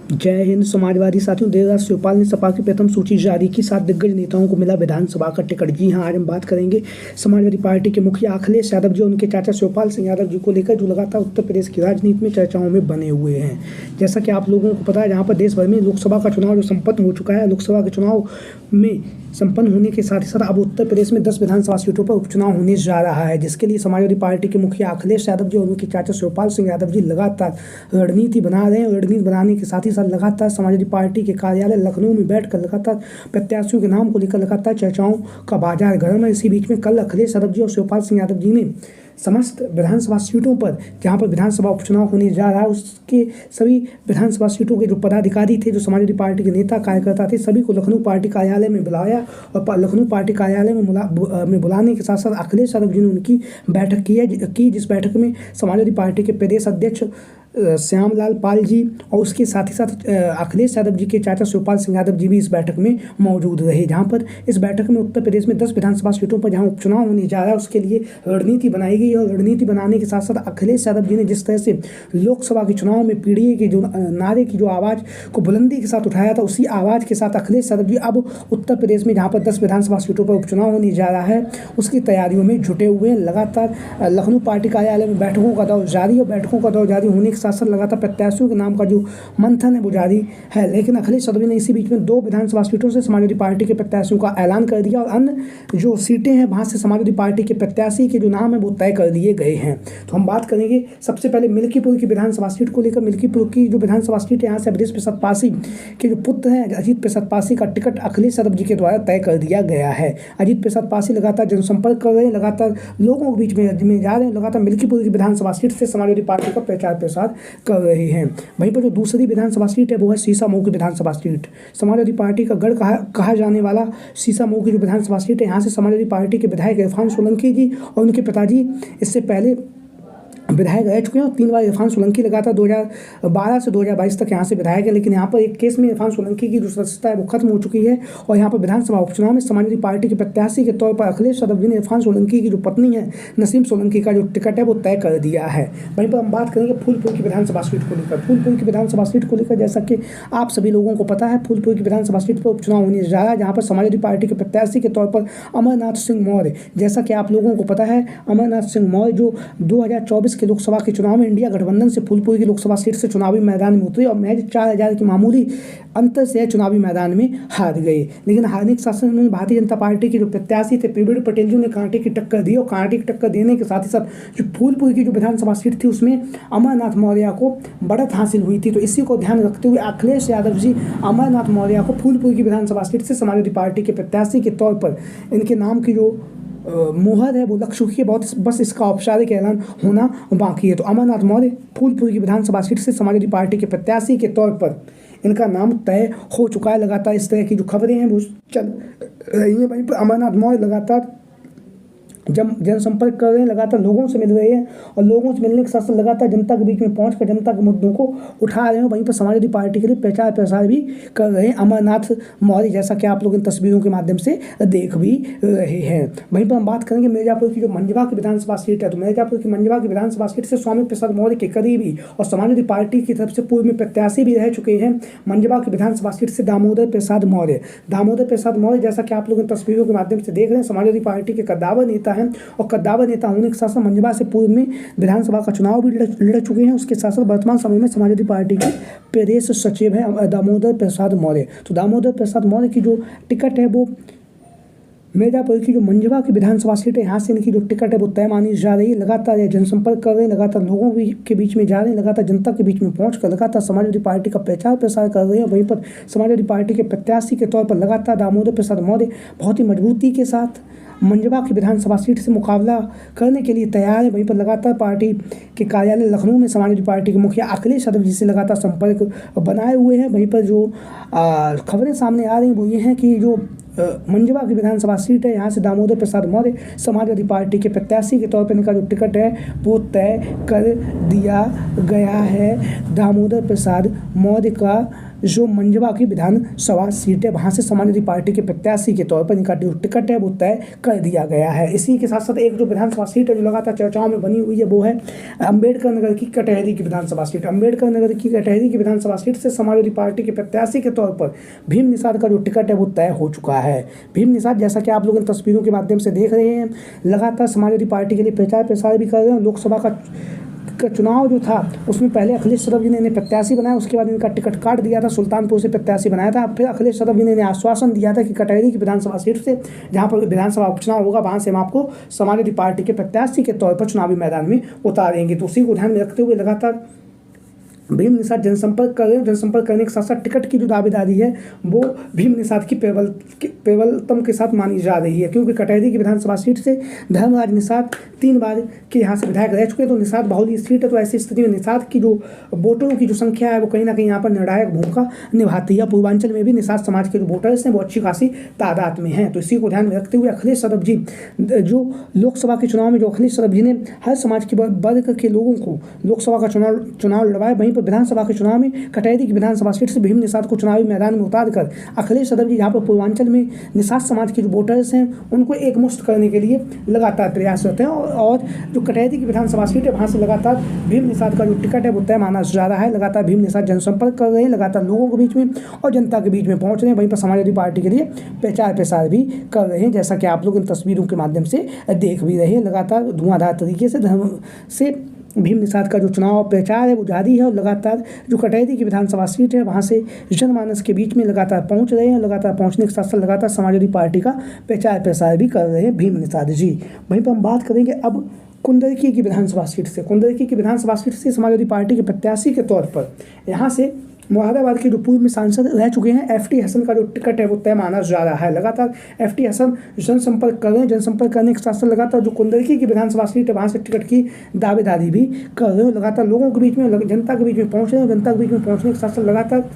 जय हिंद। समाजवादी साथियों, देर रात शिवपाल ने सपा की प्रथम सूची जारी की। 7 दिग्गज नेताओं को मिला विधानसभा का टिकट। जी हां, आज हम बात करेंगे समाजवादी पार्टी के मुखिया अखिलेश यादव जी और उनके चाचा शिवपाल सिंह यादव जी को लेकर, जो लगातार उत्तर प्रदेश की राजनीति में चर्चाओं में बने हुए हैं। जैसा कि आप लोगों को पता है, जहां पर देश भर में लोकसभा का चुनाव जो संपन्न हो चुका है, लोकसभा के चुनाव में संपन्न होने के साथ ही साथ अब उत्तर प्रदेश में 10 विधानसभा सीटों पर उपचुनाव होने जा रहा है, जिसके लिए समाजवादी पार्टी के मुखिया अखिलेश यादव जी और उनके चाचा शिवपाल सिंह यादव जी लगातार रणनीति बना रहे हैं। रणनीति बनाने के साथ ही साथ लगातार समाजवादी पार्टी के कार्यालय लखनऊ में बैठकर लगातार प्रत्याशियों के नाम को लेकर लगातार चर्चाओं का बाजार गर्म है। इसी बीच में कल अखिलेश यादव जी और शिवपाल सिंह यादव जी ने समस्त विधानसभा सीटों पर, जहां पर विधानसभा उपचुनाव होने जा रहा है, उसके सभी विधानसभा सीटों के जो पदाधिकारी थे, जो समाजवादी पार्टी के नेता कार्यकर्ता थे, सभी को लखनऊ पार्टी कार्यालय में बुलाया और लखनऊ पार्टी कार्यालय में बुलाने के साथ साथ अखिलेश यादव जी ने उनकी बैठक की, जिस बैठक में समाजवादी पार्टी के प्रदेश अध्यक्ष श्यामलाल पाल जी और उसके साथ ही साथ अखिलेश यादव जी के चाचा शिवपाल सिंह यादव जी भी इस बैठक में मौजूद रहे। जहां पर इस बैठक में उत्तर प्रदेश में 10 विधानसभा सीटों पर जहां उपचुनाव होने जा रहा है, उसके लिए रणनीति बनाई गई। और रणनीति बनाने के साथ साथ अखिलेश यादव जी ने जिस तरह से लोकसभा के चुनाव में पीडीए के जो नारे की जो आवाज़ को बुलंदी के साथ उठाया था, उसी आवाज़ के साथ अखिलेश यादव जी अब उत्तर प्रदेश में जहाँ पर 10 विधानसभा सीटों पर उपचुनाव होने जा रहा है, उसकी तैयारियों में जुटे हुए हैं। लगातार लखनऊ पार्टी कार्यालय में बैठकों का दौर जारी, और बैठकों का दौर जारी होने के साथ साथ लगातार प्रत्याशियों के नाम का जो मंथन है वो जारी है। लेकिन अखिलेश यादव ने इसी बीच में 2 विधानसभा सीटों से समाजवादी पार्टी के प्रत्याशियों का ऐलान कर दिया और अन्य जो सीटें हैं वहां से समाजवादी पार्टी के प्रत्याशी के जो नाम है वो तय कर दिए गए हैं। तो हम बात करेंगे सबसे पहले मिल्कीपुर की विधानसभा सीट को लेकर। मिल्कीपुर की जो विधानसभा सीट है, यहाँ से अवधेश प्रसाद पासी के जो पुत्र हैं अजीत प्रसाद पासी का टिकट अखिलेश यादव जी के द्वारा तय कर दिया गया है। अजीत प्रसाद पासी लगातार जनसंपर्क कर रहे हैं, लगातार लोगों के बीच में जा रहे हैं, लगातार मिल्कीपुर की विधानसभा सीट से समाजवादी पार्टी का प्रचार प्रसार कर रहे हैं। वहीं पर जो दूसरी विधानसभा सीट है वो है सीसामऊ की विधानसभा सीट। समाजवादी पार्टी का गढ़ कहा जाने वाला सीसामऊ की जो विधानसभा सीट है, यहाँ से समाजवादी पार्टी के विधायक इरफान सोलंकी जी और उनके पिताजी इससे पहले विधायक रह चुके हैं। और 3 बार इरफान सोलंकी लगातार 2012 से 2022 तक यहाँ से विधायक है। लेकिन यहाँ पर एक केस में इरफान सोलंकी की जो सदस्यता है वो खत्म हो चुकी है, और यहाँ पर विधानसभा उपचुनाव में समाजवादी पार्टी के प्रत्याशी के तौर पर अखिलेश यादव जी ने इरफान सोलंकी की जो पत्नी है नसीम सोलंकी का जो टिकट है वो तय कर दिया है। वहीं पर हम बात करेंगे फूलपुर की विधानसभा सीट को लेकर। फूलपुर की विधानसभा सीट को लेकर जैसा कि आप सभी लोगों को पता है, फूलपुर की विधानसभा सीट पर उपचुनाव होने जा रहा है, जहाँ पर समाजवादी पार्टी के प्रत्याशी के तौर पर अमरनाथ सिंह मौर्य, जैसा कि आप लोगों को पता है, अमरनाथ सिंह मौर्य जो 2024 के लोकसभा के चुनाव में इंडिया गठबंधन से फूलपुर की लोकसभा सीट से चुनावी मैदान में उतरे और महज 4000 की मामूली अंतर से चुनावी मैदान में हार गए। लेकिन हारने के साथ साथ उन्होंने भारतीय जनता पार्टी के जो प्रत्याशी थे प्रवीण पटेल जी ने कांटे की टक्कर दी, और कांटे की टक्कर देने के साथ ही साथ जो फूलपुर की जो विधानसभा सीट थी उसमें अमरनाथ मौर्य को बढ़त हासिल हुई थी। तो इसी को ध्यान रखते हुए अखिलेश यादव जी अमरनाथ मौर्य को फूलपुर की विधानसभा सीट से समाजवादी पार्टी के प्रत्याशी के तौर पर इनके नाम की जो मोहर है वो लग चुकी है, बस इसका औपचारिक ऐलान होना बाकी है। तो अमरनाथ मौर्य फूलपुर की विधानसभा सीट से समाजवादी पार्टी के प्रत्याशी के तौर पर इनका नाम तय हो चुका है। लगातार इस तरह की जो खबरें हैं वो चल रही हैं। वहीं पर अमरनाथ मौर्य लगातार जनसंपर्क कर रहे हैं, लगातार लोगों से मिल रहे हैं, और लोगों से मिलने के साथ साथ लगातार जनता के बीच में पहुंचकर जनता के मुद्दों को उठा रहे हैं। वहीं पर समाजवादी पार्टी के लिए प्रचार प्रसार भी कर रहे हैं अमरनाथ मौर्य, जैसा कि आप लोग इन तस्वीरों के माध्यम से देख भी रहे हैं। वहीं पर हम बात करेंगे मिर्जापुर की जो मंझवा की विधानसभा सीट है। तो मिर्जापुर की मंझवा की विधानसभा सीट से स्वामी प्रसाद मौर्य के करीबी और समाजवादी पार्टी की तरफ से पूर्व में प्रत्याशी भी रह चुके हैं मंझवा की विधानसभा सीट से दामोदर प्रसाद मौर्य। दामोदर प्रसाद मौर्य, जैसा कि आप लोग इन तस्वीरों के माध्यम से देख रहे हैं, समाजवादी पार्टी के कद्दावर नेता हैं, और कद्दावर नेता होने के साथ साथ मंझवा से पूर्व में विधानसभा का चुनाव भी लड़ चुके हैं। उसके साथ साथ वर्तमान समय में समाजवादी पार्टी के प्रदेश सचिव हैं दामोदर प्रसाद मौर्य। तो दामोदर प्रसाद मौर्य की जो टिकट है वो मिर्जापुर की जो मंझवा की विधानसभा सीट है, यहाँ से इनकी जो टिकट है वो तय मानी जा रही है। लगातार ये जनसंपर्क कर रहे हैं, लगातार लोगों के बीच में जा रहे हैं, लगातार जनता के बीच में पहुंचकर लगातार समाजवादी पार्टी का प्रचार प्रसार कर रहे हैं। वहीं पर समाजवादी पार्टी के प्रत्याशी के तौर पर लगातार दामोदर प्रसाद मौर्य बहुत ही मजबूती के साथ मंझवा की विधानसभा सीट से मुकाबला करने के लिए तैयार है। वहीं पर लगातार पार्टी के कार्यालय लखनऊ में समाजवादी पार्टी के मुखिया अखिलेश यादव जी से लगातार संपर्क बनाए हुए हैं। वहीं पर जो खबरें सामने आ रही हैं वो ये हैं कि जो मंझवा की विधानसभा सीट है, यहाँ से दामोदर प्रसाद मौर्य समाजवादी पार्टी के प्रत्याशी के तौर पर इनका जो टिकट है वो तय कर दिया गया है। दामोदर प्रसाद मौर्य का जो मंझवा की विधानसभा सीट है वहाँ से समाजवादी पार्टी के प्रत्याशी के तौर पर इनका जो टिकट है वो तय कर दिया गया है। इसी के साथ साथ एक जो विधानसभा सीट है जो लगातार चर्चाओं में बनी हुई है वो है अम्बेडकर नगर की कटहरी की विधानसभा सीट। अम्बेडकर नगर की कटहरी की विधानसभा सीट से समाजवादी पार्टी के प्रत्याशी के तौर पर भीम निषाद का जो टिकट है वो तय हो चुका है। भीम निषाद, जैसा कि आप लोग इन तस्वीरों के माध्यम से देख रहे हैं, लगातार समाजवादी पार्टी के लिए प्रचार प्रसार भी कर रहे हैं। लोकसभा का चुनाव जो था उसमें पहले अखिलेश यादव जी ने इन्हें प्रत्याशी बनाया, उसके बाद इनका टिकट काट दिया था, सुल्तानपुर से प्रत्याशी बनाया था। फिर अखिलेश यादव जी ने आश्वासन दिया था कि कटहरी की विधानसभा सीट से जहां पर विधानसभा उपचुनाव होगा वहां से हम आपको समाजवादी पार्टी के प्रत्याशी के तौर पर चुनावी मैदान में उतारेंगे। तो उसी को ध्यान में रखते हुए लगातार भीम निषाद जनसंपर्क कर रहे हैं। जनसंपर्क करने के साथ साथ टिकट की जो दावेदारी है वो भीम निषाद की प्रबलतम के साथ मानी जा रही है, क्योंकि कटहरी की विधानसभा सीट से धर्मराज निषाद 3 बार के यहाँ से विधायक रह चुके हैं। तो निषाद बहुली सीट है, तो ऐसी स्थिति में निषाद की जो वोटरों की जो संख्या है वो कहीं ना कहीं यहाँ पर निर्णायक भूमिका निभाती है। पूर्वांचल में भी निषाद समाज के जो वोटर्स हैं वो अच्छी खासी तादाद में हैं। तो इसी को ध्यान में रखते हुए अखिलेश यादव जी जो लोकसभा के चुनाव में जो अखिलेश यादव जी ने हर समाज के वर्ग के लोगों को लोकसभा का चुनाव लड़वाया, वहीं पर विधानसभा के चुनाव में कटहरी की विधानसभा सीट से भीम निषाद को चुनावी मैदान में उतारकर अखिलेश यादव जी यहाँ पर पूर्वांचल में निषाद समाज के जो वोटर्स हैं उनको एकमुश्त करने के लिए लगातार प्रयासरत हैं। और जो कटहरी की विधानसभा सीट है वहाँ से लगातार भीम निषाद का जो टिकट है वो तय माना जा रहा है। लगातार भीम निषाद जनसंपर्क कर रहे हैं, लगातार लोगों के बीच में और जनता के बीच में पहुँच रहे हैं। वहीं पर समाजवादी पार्टी के लिए प्रचार प्रसार भी कर रहे हैं, जैसा कि आप लोग इन तस्वीरों के माध्यम से देख भी रहे हैं। लगातार धुआंधार तरीके से भीम निषाद का जो चुनाव प्रचार है वो जारी है और लगातार जो कटहरी की विधानसभा सीट है वहाँ से जनमानस के बीच में लगातार पहुँच रहे हैं। लगातार पहुँचने के साथ साथ लगातार समाजवादी पार्टी का प्रचार प्रसार भी कर रहे हैं भीम निषाद जी। वहीं पर हम बात करेंगे अब कुंदरकी की विधानसभा सीट से। कुंदरकी की विधानसभा सीट से समाजवादी पार्टी के प्रत्याशी के तौर पर यहाँ से मुरादाबाद के जो पूर्व में सांसद रह चुके हैं FT हसन का जो टिकट है वो तय माना जा रहा है। लगातार FT हसन जनसंपर्क कर रहे हैं। जनसंपर्क करने के साथ साथ लगातार जो कुंदरकी की विधानसभा सीट है वहाँ से टिकट की दावेदारी भी कर रहे हैं। लगातार लोगों के बीच में जनता के बीच में पहुँच रहे हैं। जनता के बीच में पहुँचने के साथ साथ लगातार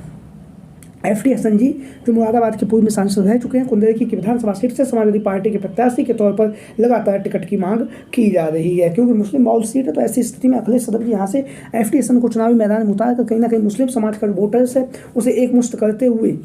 FT हसन जी जो मुरादाबाद के पूर्व में सांसद रह चुके हैं, कुंदरकी की विधानसभा सीट से समाजवादी पार्टी के प्रत्याशी के तौर पर लगातार टिकट की मांग की जा रही है, क्योंकि मुस्लिम बाहुल सीट है। तो ऐसी स्थिति में अखिलेश यादव जी यहाँ से FT हसन को चुनावी मैदान में उतार कर कहीं ना कहीं मुस्लिम समाज का वोटर्स है उसे एकमुश्त करते हुए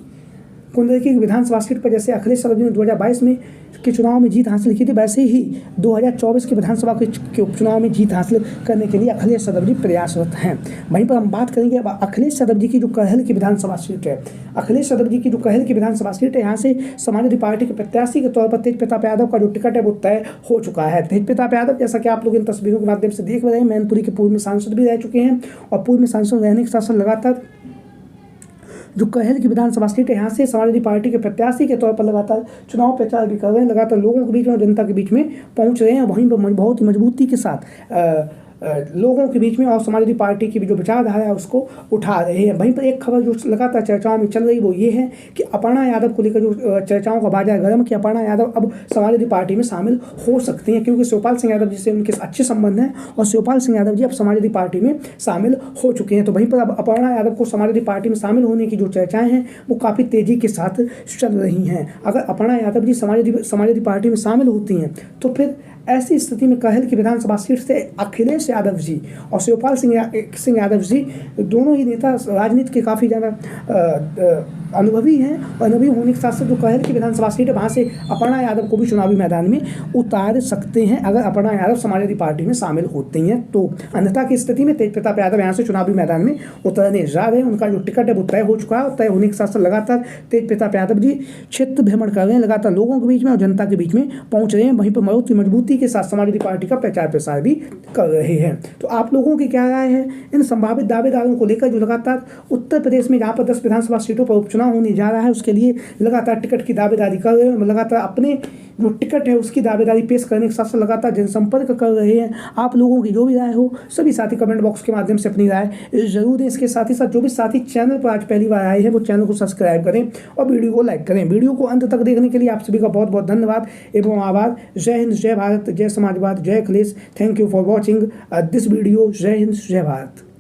कुंदरकी की विधानसभा सीट पर जैसे अखिलेश यादव जी ने 2022 में के चुनाव में जीत हासिल की थी, वैसे ही 2024 के विधानसभा के उपचुनाव में जीत हासिल करने के लिए अखिलेश यादव जी प्रयासरत हैं। वहीं पर हम बात करेंगे अब अखिलेश यादव जी की जो कहल की विधानसभा सीट है। अखिलेश यादव जी की जो कहल की विधानसभा सीट है यहाँ से समाजवादी पार्टी के प्रत्याशी के तौर पर तेज प्रताप यादव का जो टिकट है वो तय हो चुका है। तेज प्रताप यादव, जैसा कि आप लोग इन तस्वीरों के माध्यम से देख रहे हैं, मैनपुरी के पूर्व में सांसद भी रह चुके हैं और पूर्व में सांसद रहने के साथ साथ लगातार जो कहल की विधानसभा सीट है यहाँ से समाजवादी पार्टी के प्रत्याशी के तौर पर लगातार चुनाव प्रचार भी कर रहे हैं। लगातार लोगों के बीच में और जनता के बीच में पहुँच रहे हैं। वहीं पर बहुत ही मजबूती के साथ लोगों के बीच में और समाजवादी पार्टी की भी जो विचारधारा है उसको उठा रहे हैं। वहीं पर एक खबर जो लगातार चर्चाओं में चल रही वो ये है कि अपर्णा यादव को लेकर जो चर्चाओं का बाजार गर्म कि अपर्णा यादव अब समाजवादी पार्टी में शामिल हो सकती हैं, क्योंकि शिवपाल सिंह यादव जी से उनके अच्छे संबंध हैं और शिवपाल सिंह यादव जी अब समाजवादी पार्टी में शामिल हो चुके हैं। तो वहीं पर अब अपर्णा यादव को समाजवादी पार्टी में शामिल होने की जो चर्चाएँ हैं वो काफ़ी तेज़ी के साथ चल रही हैं। अगर अपर्णा यादव जी समाजवादी पार्टी में शामिल होती हैं तो फिर ऐसी स्थिति में कहल की विधानसभा सीट से अखिलेश यादव जी और शिवपाल सिंह यादव जी दोनों ही नेता राजनीति के काफ़ी ज़्यादा अनुभवी हैं और अनुभवी होने के साथ साथ जो कहल की विधानसभा सीट है वहाँ से अपर्णा यादव को भी चुनावी मैदान में उतार सकते हैं अगर अपर्णा यादव समाजवादी पार्टी में शामिल होती हैं। तो अन्यथा की स्थिति में तेज प्रताप यादव यहाँ से चुनावी मैदान में उतरने जा रहे हैं। उनका जो टिकट है वो तय हो चुका है और तय होने के साथ साथ लगातार तेज प्रताप यादव जी क्षेत्र भ्रमण कर रहे हैं, लगातार लोगों के बीच में और जनता के बीच में पहुँच रहे हैं। वहीं पर बहुत ही मजबूती के साथ समाजवादी पार्टी का प्रचार प्रसार भी कर रहे हैं। तो आप लोगों की क्या राय है इन संभावित दावेदारों को लेकर जो लगातार उत्तर प्रदेश में जहाँ पर 10 विधानसभा सीटों पर उपचुनाव होने जा रहा है उसके लिए लगातार टिकट की दावेदारी कर रहे हैं, लगातार अपने जो टिकट है उसकी दावेदारी पेश करने के साथ साथ लगातार जनसंपर्क कर रहे हैं। आप लोगों की जो भी राय हो सभी साथी कमेंट बॉक्स के माध्यम से अपनी राय जरूर दें। इसके साथ ही साथ जो भी साथी चैनल पर आज पहली बार आए हैं वो चैनल को सब्सक्राइब करें और वीडियो को लाइक करें। वीडियो को अंत तक देखने के लिए आप सभी का बहुत बहुत धन्यवाद एवं आभार। जय हिंद, जय भारत, जय समाजवाद, जय Akhilesh. Thank you for watching this video. जय हिंद, जय भारत।